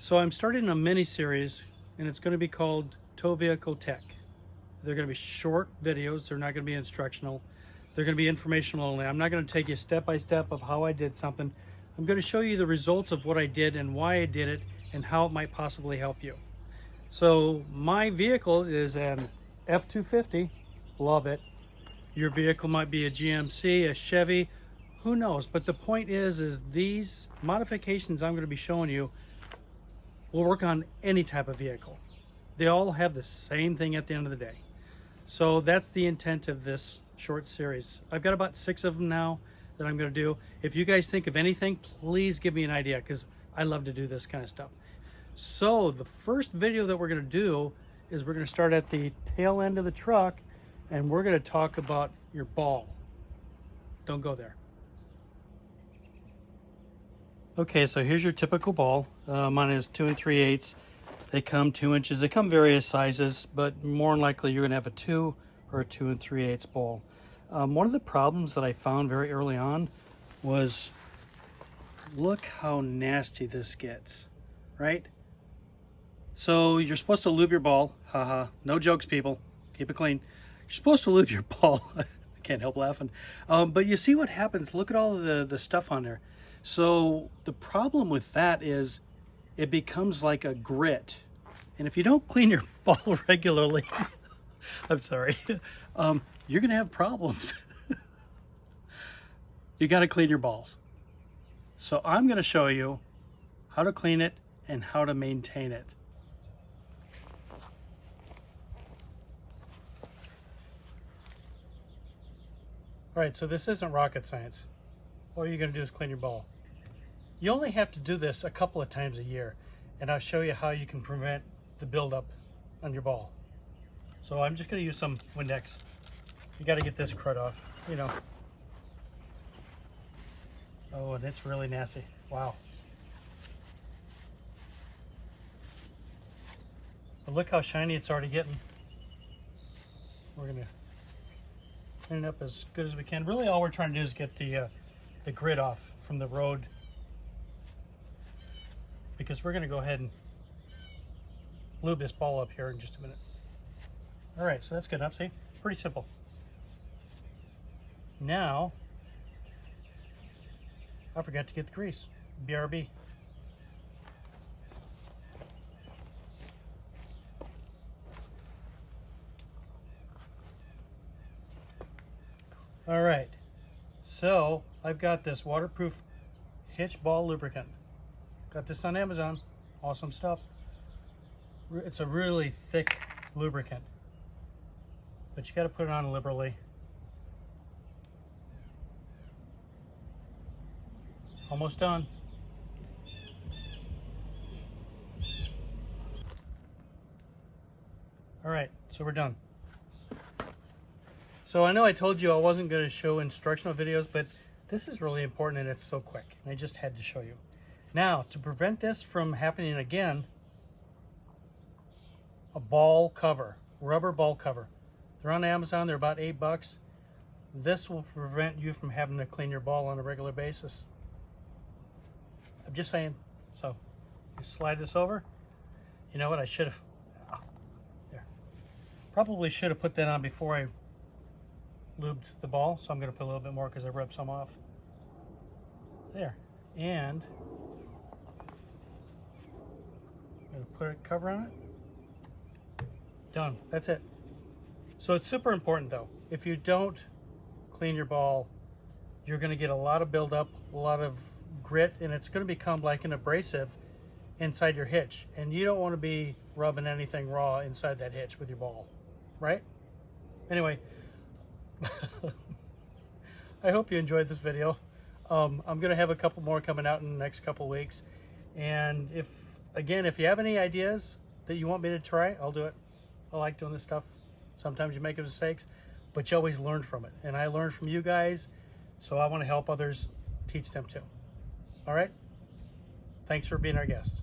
So I'm starting a mini series, and it's going to be called Tow Vehicle Tech. They're going to be short videos. They're not going to be instructional. They're going to be informational only. I'm not going to take you step by step of how I did something. I'm going to show you the results of what I did and why I did it and how it might possibly help you. So my vehicle is an F-250. Love it. Your vehicle might be a GMC, a Chevy, who knows? But the point is these modifications I'm going to be showing you will work on any type of vehicle. They all have the same thing at the end of the day. So that's the intent of this short series. I've got about 6 of them now that I'm going to do. If you guys think of anything, please give me an idea, because I love to do this kind of stuff. So the first video that we're going to do is we're going to start at the tail end of the truck, and we're going to talk about your ball. Don't go there. Okay, so here's your typical ball. Mine is 2 3/8. They come 2 inches. They come various sizes, but more than likely you're going to have a 2 or a 2 3/8 ball. One of the problems that I found very early on was, look how nasty this gets, right? So you're supposed to lube your ball. Haha, no jokes, people. Keep it clean. You're supposed to lube your ball. I can't help laughing. But you see what happens. Look at all of the stuff on there. So the problem with that is it becomes like a grit. And if you don't clean your ball regularly, I'm sorry, you're going to have problems. You got to clean your balls. So I'm going to show you how to clean it and how to maintain it. All right, so this isn't rocket science. All you're going to do is clean your ball. You only have to do this a couple of times a year, and I'll show you how you can prevent the buildup on your ball. So I'm just going to use some Windex. You got to get this crud off, you know. Oh, and it's really nasty. Wow. But look how shiny it's already getting. We're going to clean it up as good as we can. Really, all we're trying to do is get the grit off from the road, because we're going to go ahead and lube this ball up here in just a minute. All right, so that's good enough. See, pretty simple. Now, I forgot to get the grease. BRB. All right, so I've got this waterproof hitch ball lubricant. Got this on Amazon. Awesome stuff. It's a really thick lubricant, but you got to put it on liberally. Almost done. All right, so we're done. So I know I told you I wasn't going to show instructional videos, but this is really important and it's so quick, and I just had to show you. Now, to prevent this from happening again, a ball cover, rubber ball cover. They're on Amazon, they're about $8. This will prevent you from having to clean your ball on a regular basis. I'm just saying. So, you slide this over. You know what, I should have, there. Probably should have put that on before I lubed the ball, so I'm going to put a little bit more because I rubbed some off. There. And I'm going to put a cover on it. Done. That's it. So it's super important though. If you don't clean your ball, you're going to get a lot of buildup, a lot of grit, and it's going to become like an abrasive inside your hitch. And you don't want to be rubbing anything raw inside that hitch with your ball, right? Anyway, I hope you enjoyed this video. I'm going to have a couple more coming out in the next couple weeks. And if you have any ideas that you want me to try, I'll do it. I like doing this stuff. Sometimes you make mistakes, but you always learn from it. And I learn from you guys, so I want to help others, teach them too. All right? Thanks for being our guest.